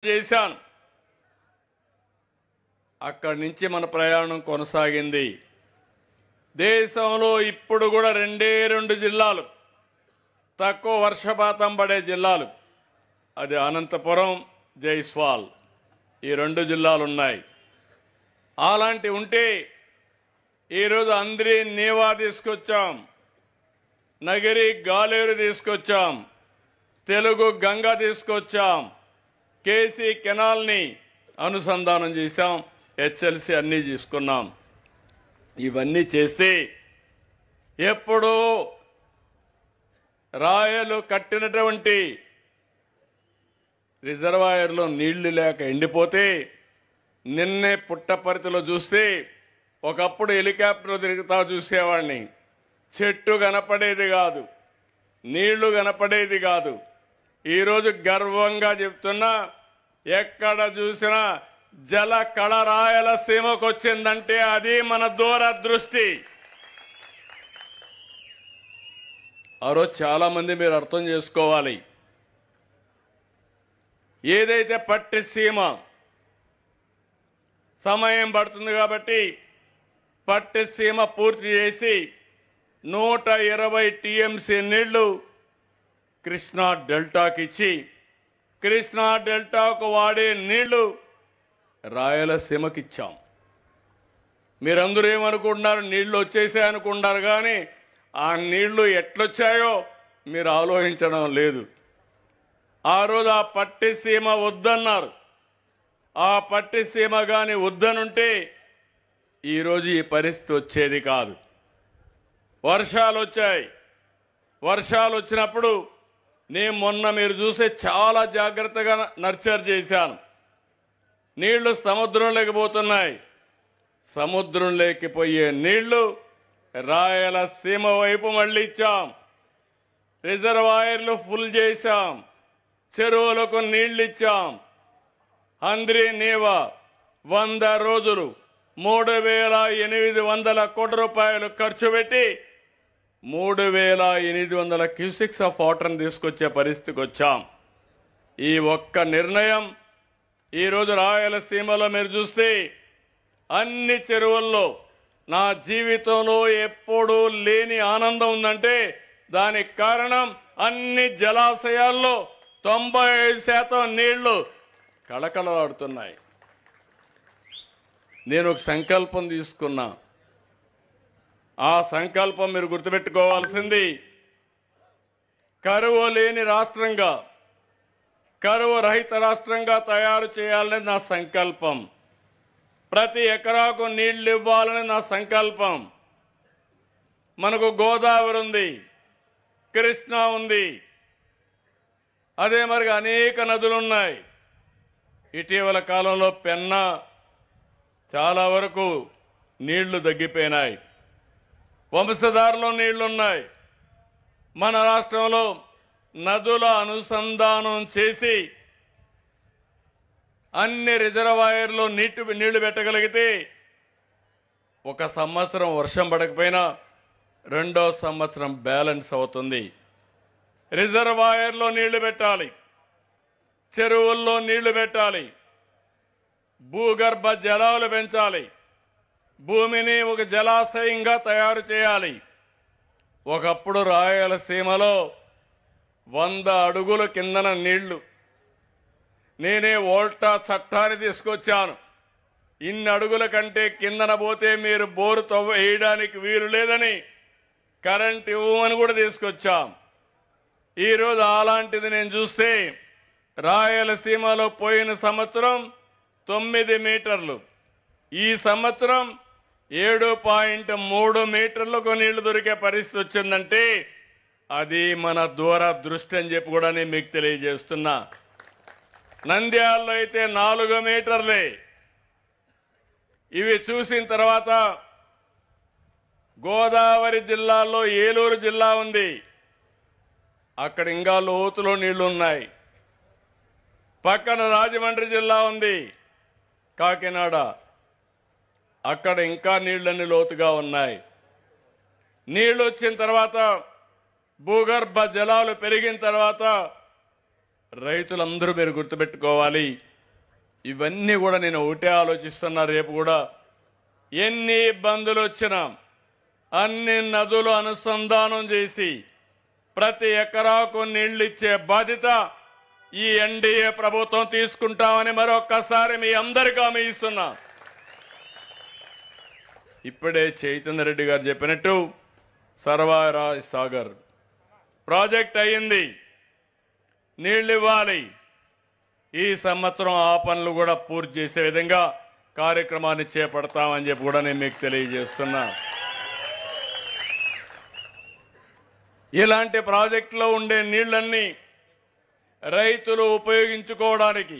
చేశాను. అక్కడి నుంచి మన ప్రయాణం కొనసాగింది. దేశంలో ఇప్పుడు కూడా రెండు జిల్లాలు తక్కువ వర్షపాతం పడే జిల్లాలు, అది అనంతపురం, జైస్వాల్, ఈ 2 జిల్లాలు ఉన్నాయి. అలాంటి ఉంటే ఈరోజు అంద్రి నీవా తీసుకొచ్చాం, నగిరి గాలేరు తీసుకొచ్చాం, తెలుగు గంగ తీసుకొచ్చాం, కేసీ కెనాల్ని అనుసంధానం చేశాం, హెచ్ఎల్సి అన్నీ తీసుకున్నాం. ఇవన్నీ చేస్తే ఎప్పుడూ రాయలు కట్టినటువంటి రిజర్వాయర్లో నీళ్లు లేక ఎండిపోతే నిన్నే పుట్టపర్తిలో చూస్తే ఒకప్పుడు హెలికాప్టర్ తిరుగుతా చూసేవాడిని. చెట్టు కనపడేది కాదు, నీళ్లు కనపడేది కాదు. ఈరోజు గర్వంగా చెప్తున్నా, ఎక్కడ చూసినా జల కళ రాయలసీమకు వచ్చిందంటే అది మన దూరదృష్టి. ఆ రోజు చాలా మంది మీరు అర్థం చేసుకోవాలి, ఏదైతే పట్టిసీమ సమయం పడుతుంది కాబట్టి పట్టిసీమ పూర్తి చేసి 120 టీఎంసీ నీళ్లు కృష్ణా డెల్టాకి ఇచ్చి, కృష్ణా డెల్టాకు వాడే నీళ్లు రాయలసీమకి ఇచ్చాం. మీరందరూ ఏమనుకుంటున్నారు, నీళ్లు వచ్చేసాయనుకుంటున్నారు, కానీ ఆ నీళ్లు ఎట్లొచ్చాయో మీరు ఆలోచించడం లేదు. ఆ రోజు ఆ పట్టిసీమ వద్దన్నారు. ఆ పట్టిసీమ కానీ వద్దనుంటే ఈరోజు ఈ పరిస్థితి వచ్చేది కాదు. వర్షాలు వచ్చాయి. వర్షాలు వచ్చినప్పుడు నేను మొన్న మీరు చూసే చాలా జాగ్రత్తగా నర్చర్ చేశాను. నీళ్లు సముద్రంలోకి పోతున్నాయి. సముద్రంలోకి పోయే నీళ్లు రాయలసీమ వైపు మళ్లించాం. రిజర్వాయర్లు ఫుల్ చేశాం. చెరువులకు నీళ్లు ఇచ్చాం. అంద్రి నీవా 100 రోజులు 3,800 కోట్ల రూపాయలు ఖర్చు పెట్టి 3,800 క్యూసెక్స్ ఆఫ్ వాటర్ని తీసుకొచ్చే పరిస్థితికి వచ్చాం. ఈ ఒక్క నిర్ణయం ఈరోజు రాయలసీమలో మీరు చూస్తే అన్ని చెరువుల్లో నా జీవితంలో ఎప్పుడూ లేని ఆనందం ఉందంటే దానికి కారణం అన్ని జలాశయాల్లో 95% నీళ్లు కళకళలాడుతున్నాయి. నేను ఒక సంకల్పం తీసుకున్నా. ఆ సంకల్పం మీరు గుర్తుపెట్టుకోవాల్సింది, కరువు లేని రాష్ట్రంగా, కరువు రహిత రాష్ట్రంగా తయారు చేయాలని నా సంకల్పం. ప్రతి ఎకరాకు నీళ్లు ఇవ్వాలని నా సంకల్పం. మనకు గోదావరి ఉంది, కృష్ణా ఉంది, అదే మరి అనేక నదులు ఉన్నాయి. ఇటీవల కాలంలో పెన్నా చాలా వరకు నీళ్లు తగ్గిపోయినాయి. వంశధారలో నీళ్లున్నాయి. మన రాష్ట్రంలో నదుల అనుసంధానం చేసి అన్ని రిజర్వాయర్లో నీళ్లు పెట్టగలిగితే 1 సంవత్సరం వర్షం పడకపోయినా 2వ సంవత్సరం బ్యాలెన్స్ అవుతుంది. రిజర్వాయర్లో నీళ్లు పెట్టాలి, చెరువుల్లో నీళ్లు పెట్టాలి, భూగర్భ జలాలు పెంచాలి, భూమిని ఒక జలాశయంగా తయారు చేయాలి. ఒకప్పుడు రాయలసీమలో 100 అడుగుల కిందన నీళ్లు. నేనే వోల్టా చట్టాన్ని తీసుకొచ్చాను. ఇన్ని అడుగుల కంటే కిందన పోతే మీరు బోరు వేయడానికి వీలు లేదని కరెంట్ ఇవ్వమని కూడా తీసుకొచ్చాం. ఈరోజు అలాంటిది నేను చూస్తే రాయలసీమలో పోయిన సంవత్సరం 9 మీటర్లు, ఈ సంవత్సరం 7.3 మీటర్లకు నీళ్లు దొరికే పరిస్థితి వచ్చిందంటే అది మన దూరదృష్టి అని చెప్పి కూడా నేను మీకు తెలియజేస్తున్నా. నంద్యాలలో అయితే 4 మీటర్లే. ఇవి చూసిన తర్వాత గోదావరి జిల్లాలో ఏలూరు జిల్లా ఉంది, అక్కడ ఇంకా లోతులో నీళ్లున్నాయి. పక్కన రాజమండ్రి జిల్లా ఉంది, కాకినాడ, అక్కడ ఇంకా నీళ్లన్నీ లోతుగా ఉన్నాయి. నీళ్లు వచ్చిన తర్వాత, భూగర్భ జలాలు పెరిగిన తర్వాత రైతులందరూ మీరు గుర్తుపెట్టుకోవాలి, ఇవన్నీ కూడా నేను ఒకటే ఆలోచిస్తున్నా. రేపు కూడా ఎన్ని ఇబ్బందులు వచ్చినా అన్ని నదులు అనుసంధానం చేసి ప్రతి ఎకరాకు నీళ్లు ఇచ్చే బాధ్యత ఈ ఎన్డీఏ ప్రభుత్వం తీసుకుంటామని మరొక్కసారి మీ అందరికీ హామీ ఇస్తున్నా. ఇప్పుడే చైతన్య రెడ్డి గారు చెప్పినట్టు సర్వారాయ్ సాగర్ ప్రాజెక్ట్ అయ్యింది, నీళ్లు ఇవ్వాలి. ఈ సంవత్సరం ఆ పనులు కూడా పూర్తి చేసే విధంగా కార్యక్రమాన్ని చేపడతామని చెప్పి కూడా నేను మీకు తెలియజేస్తున్నా. ఇలాంటి ప్రాజెక్టులో ఉండే నీళ్లన్నీ రైతులు ఉపయోగించుకోవడానికి